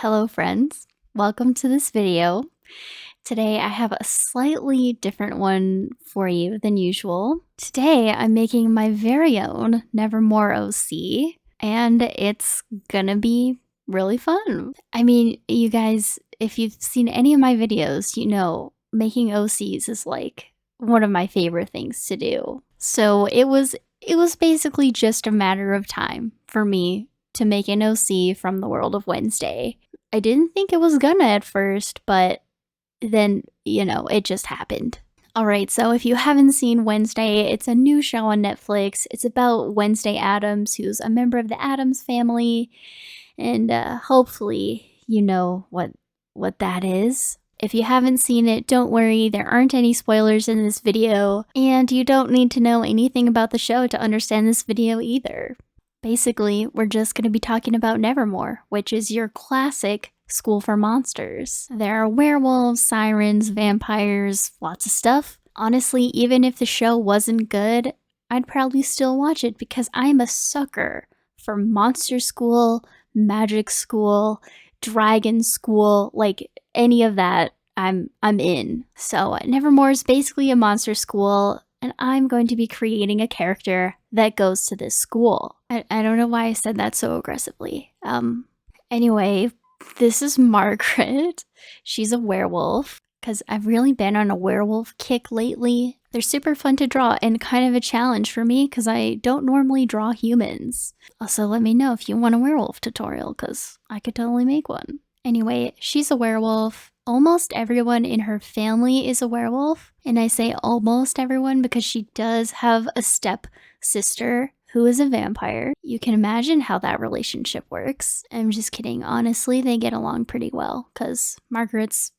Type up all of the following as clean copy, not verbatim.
Hello friends, welcome to this video. Today I have a slightly different one for you than usual. Today I'm making my very own Nevermore OC and it's gonna be really fun. I mean, you guys, if you've seen any of my videos, you know making OCs is like one of my favorite things to do. So it was basically just a matter of time for me to make an OC from the world of Wednesday. I didn't think it was gonna at first, but then, it just happened. Alright, so if you haven't seen Wednesday, it's a new show on Netflix. It's about Wednesday Addams, who's a member of the Addams Family, and hopefully you know what that is. If you haven't seen it, don't worry, there aren't any spoilers in this video, and you don't need to know anything about the show to understand this video either. Basically, we're just going to be talking about Nevermore, which is your classic school for monsters. There are werewolves, sirens, vampires, lots of stuff. Honestly, even if the show wasn't good, I'd probably still watch it because I'm a sucker for monster school, magic school, dragon school, like any of that. I'm in. So Nevermore is basically a monster school, and I'm going to be creating a character that goes to this school. I don't know why I said that so aggressively. Anyway, this is Margaret. She's a werewolf, because I've really been on a werewolf kick lately. They're super fun to draw and kind of a challenge for me because I don't normally draw humans. Also, let me know if you want a werewolf tutorial because I could totally make one. Anyway, she's a werewolf. Almost everyone in her family is a werewolf. And I say almost everyone because she does have a step sister who is a vampire. You can imagine how that relationship works. I'm just kidding. Honestly, they get along pretty well because Margaret's,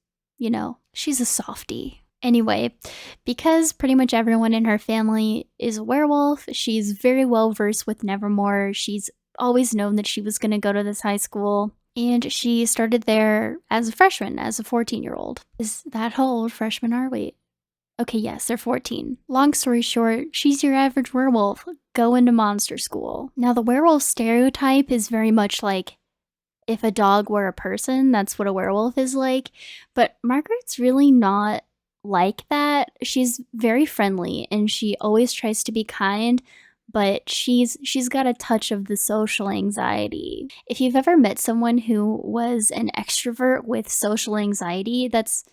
she's a softie. Anyway, because pretty much everyone in her family is a werewolf, she's very well versed with Nevermore. She's always known that she was going to go to this high school. And she started there as a freshman, as a 14-year-old. Is that how old freshmen are? Wait. Okay, yes, they're 14. Long story short, she's your average werewolf going to monster school. Now, the werewolf stereotype is very much like if a dog were a person, that's what a werewolf is like. But Margaret's really not like that. She's very friendly and she always tries to be kind, but she's got a touch of the social anxiety. If you've ever met someone who was an extrovert with social anxiety, that's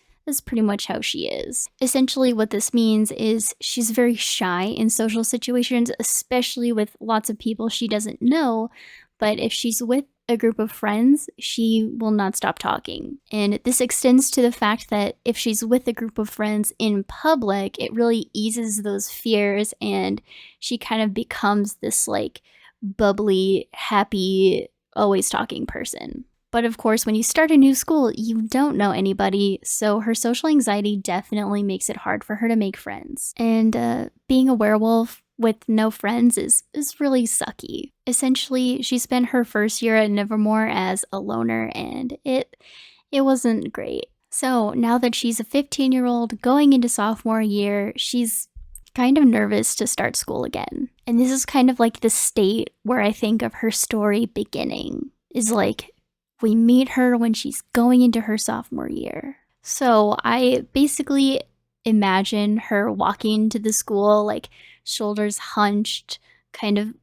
pretty much how she is. Essentially what this means is she's very shy in social situations, especially with lots of people she doesn't know, but if she's with a group of friends, she will not stop talking. And this extends to the fact that if she's with a group of friends in public, it really eases those fears and she kind of becomes this like bubbly, happy, always talking person. But of course, when you start a new school, you don't know anybody, so her social anxiety definitely makes it hard for her to make friends. And being a werewolf with no friends is really sucky. Essentially, she spent her first year at Nevermore as a loner, and it wasn't great. So now that she's a 15-year-old going into sophomore year, she's kind of nervous to start school again. And this is kind of like the state where I think of her story beginning, is like we meet her when she's going into her sophomore year. So I basically imagine her walking to the school, like shoulders hunched, kind of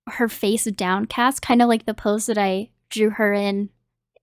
her face downcast, kind of like the pose that I drew her in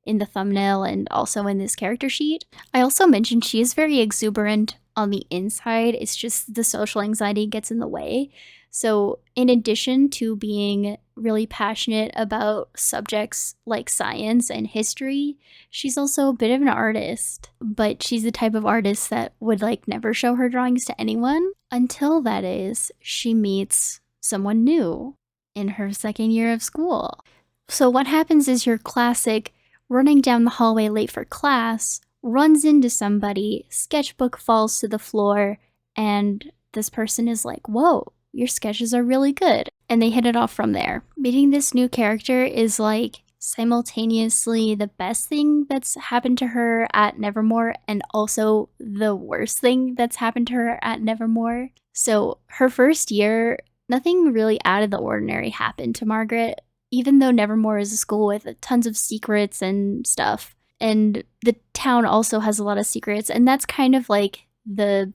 the thumbnail and also in this character sheet. I also mentioned she is very exuberant on the inside. It's just the social anxiety gets in the way. So in addition to being really passionate about subjects like science and history, she's also a bit of an artist. But she's the type of artist that would like never show her drawings to anyone until, that is, she meets someone new in her second year of school. So what happens is your classic running down the hallway late for class, runs into somebody, sketchbook falls to the floor, and this person is like, whoa, your sketches are really good. And they hit it off from there. Meeting this new character is like simultaneously the best thing that's happened to her at Nevermore and also the worst thing that's happened to her at Nevermore. So her first year, nothing really out of the ordinary happened to Margaret. even though Nevermore is a school with tons of secrets and stuff, and the town also has a lot of secrets, and that's kind of like the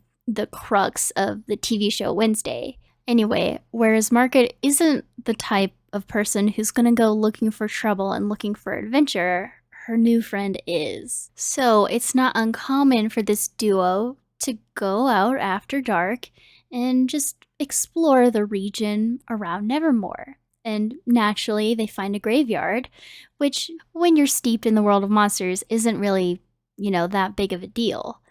crux of the TV show Wednesday. Anyway, whereas Margaret isn't the type of person who's gonna go looking for trouble and looking for adventure, her new friend is. So it's not uncommon for this duo to go out after dark and just explore the region around Nevermore. And naturally, they find a graveyard, which, when you're steeped in the world of monsters, isn't really, that big of a deal.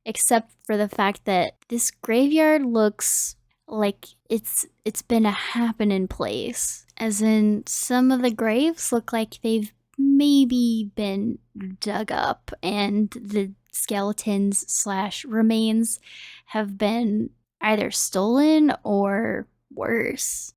Except for the fact that this graveyard looks like it's been a happening place. As in, some of the graves look like they've maybe been dug up and the skeletons slash remains have been either stolen or worse.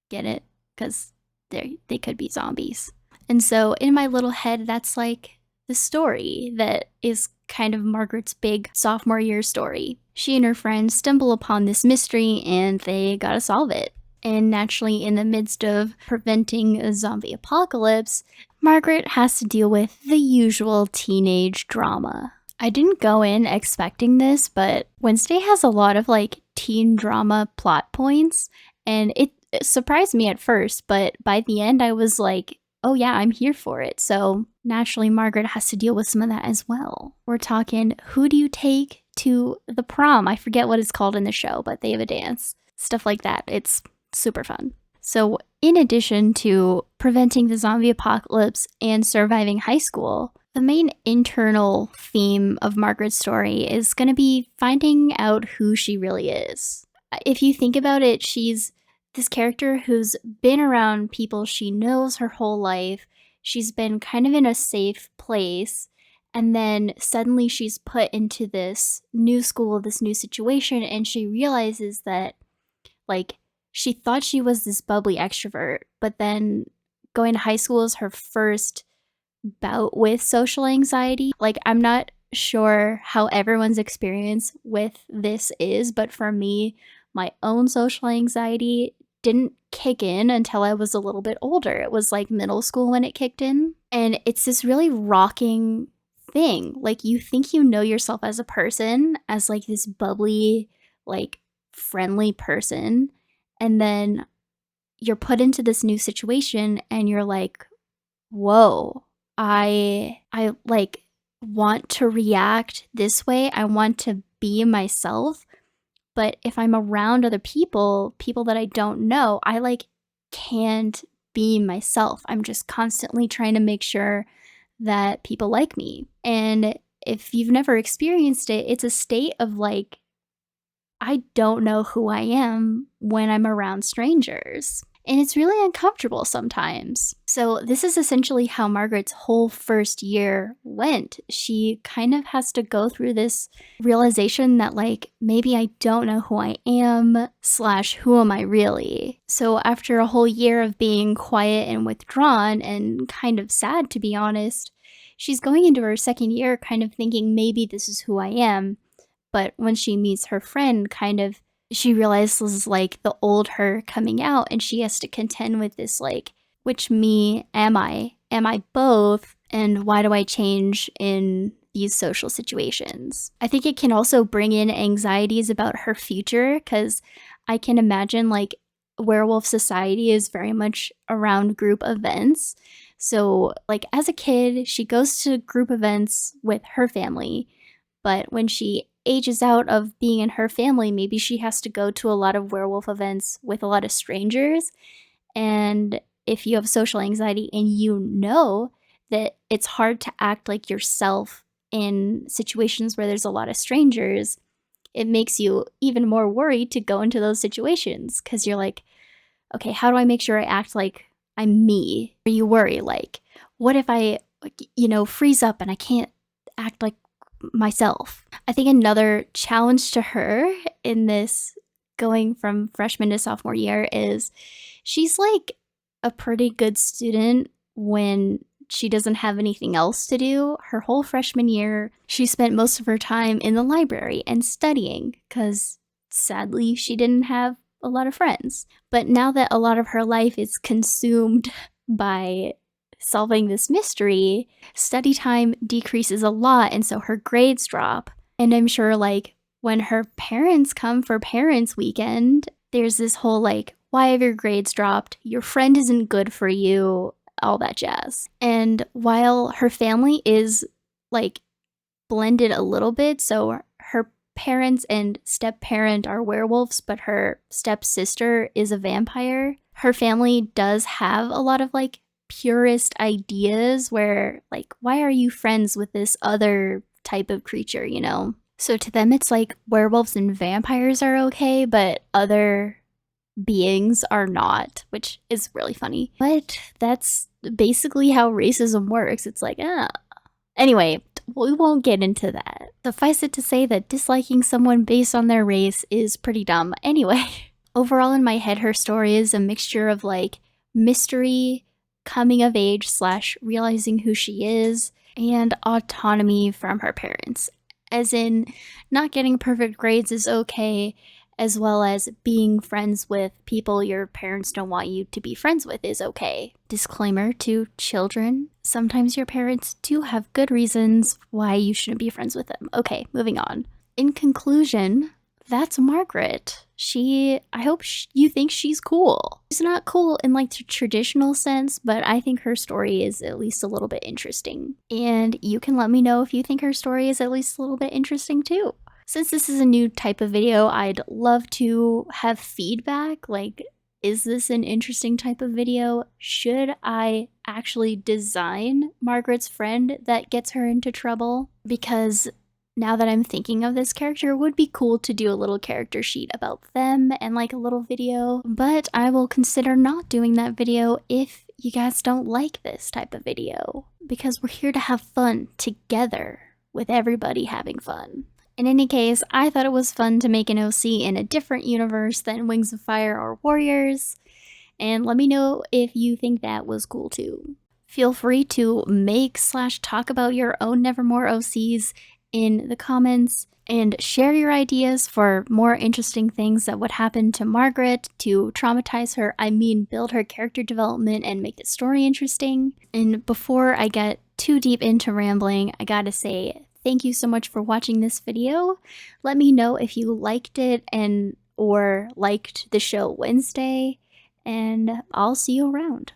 Get it? Because they could be zombies. And so in my little head, that's like the story that is kind of Margaret's big sophomore year story. She and her friends stumble upon this mystery and they gotta solve it. And naturally, in the midst of preventing a zombie apocalypse, Margaret has to deal with the usual teenage drama. I didn't go in expecting this, but Wednesday has a lot of like teen drama plot points, and it surprised me at first, but by the end I was like, oh yeah, I'm here for it. So naturally, Margaret has to deal with some of that as well. We're talking, who do you take to the prom? I forget what it's called in the show, but they have a dance. Stuff like that. It's super fun. So in addition to preventing the zombie apocalypse and surviving high school, the main internal theme of Margaret's story is going to be finding out who she really is. If you think about it, she's this character who's been around people she knows her whole life. She's been kind of in a safe place. And then suddenly she's put into this new school, this new situation, and she realizes that, like, she thought she was this bubbly extrovert, but then going to high school is her first bout with social anxiety. Like, I'm not sure how everyone's experience with this is, but for me, my own social anxiety didn't kick in until I was a little bit older. It was like middle school when it kicked in. And it's this really rocking thing. Like, you think you know yourself as a person, as like this bubbly, like friendly person, and then you're put into this new situation and you're like, whoa, I like want to react this way. I want to be myself. But if I'm around other people that I don't know, I like can't be myself. I'm just constantly trying to make sure that people like me. And if you've never experienced it, it's a state of like, I don't know who I am when I'm around strangers. And it's really uncomfortable sometimes. So this is essentially how Margaret's whole first year went. She kind of has to go through this realization that, like, maybe I don't know who I am / who am I really? So after a whole year of being quiet and withdrawn and kind of sad, to be honest, she's going into her second year kind of thinking maybe this is who I am. But when she meets her friend, she realizes like the old her coming out, and she has to contend with this like, which me am I? Am I both? And why do I change in these social situations? I think it can also bring in anxieties about her future, because I can imagine like werewolf society is very much around group events. So like as a kid, she goes to group events with her family, but when she ages out of being in her family, maybe she has to go to a lot of werewolf events with a lot of strangers. And if you have social anxiety and you know that it's hard to act like yourself in situations where there's a lot of strangers, it makes you even more worried to go into those situations, because you're like, okay, how do I make sure I act like I'm me? Or you worry like, what if I, freeze up and I can't act like myself? I think another challenge to her in this going from freshman to sophomore year is she's like a pretty good student when she doesn't have anything else to do. Her whole freshman year, she spent most of her time in the library and studying, because sadly she didn't have a lot of friends. But now that a lot of her life is consumed by solving this mystery, study time decreases a lot, and so her grades drop. And I'm sure, like, when her parents come for parents' weekend, there's this whole, like, why have your grades dropped? Your friend isn't good for you, all that jazz. And while her family is, like, blended a little bit, so her parents and step-parent are werewolves, but her stepsister is a vampire. Her family does have a lot of, like, purist ideas where, like, why are you friends with this other type of creature, you know? So to them, it's like werewolves and vampires are okay, but other beings are not, which is really funny. But that's basically how racism works. It's like, Anyway, we won't get into that. Suffice it to say that disliking someone based on their race is pretty dumb. Anyway, overall in my head, her story is a mixture of, like, mystery, coming of age / realizing who she is, and autonomy from her parents. As in, not getting perfect grades is okay, as well as being friends with people your parents don't want you to be friends with is okay. Disclaimer to children, sometimes your parents do have good reasons why you shouldn't be friends with them. Okay, moving on. In conclusion, that's Margaret. I hope you think she's cool. She's not cool in, like, the traditional sense, but I think her story is at least a little bit interesting. And you can let me know if you think her story is at least a little bit interesting too. Since this is a new type of video, I'd love to have feedback, like, is this an interesting type of video? Should I actually design Margaret's friend that gets her into trouble? Because now that I'm thinking of this character, it would be cool to do a little character sheet about them and, like, a little video, but I will consider not doing that video if you guys don't like this type of video, because we're here to have fun together with everybody having fun. In any case, I thought it was fun to make an OC in a different universe than Wings of Fire or Warriors, and let me know if you think that was cool too. Feel free to make / talk about your own Nevermore OCs in the comments, and share your ideas for more interesting things that would happen to Margaret to traumatize her, build her character development and make the story interesting. And before I get too deep into rambling, I gotta say, thank you so much for watching this video. Let me know if you liked it or liked the show Wednesday, and I'll see you around.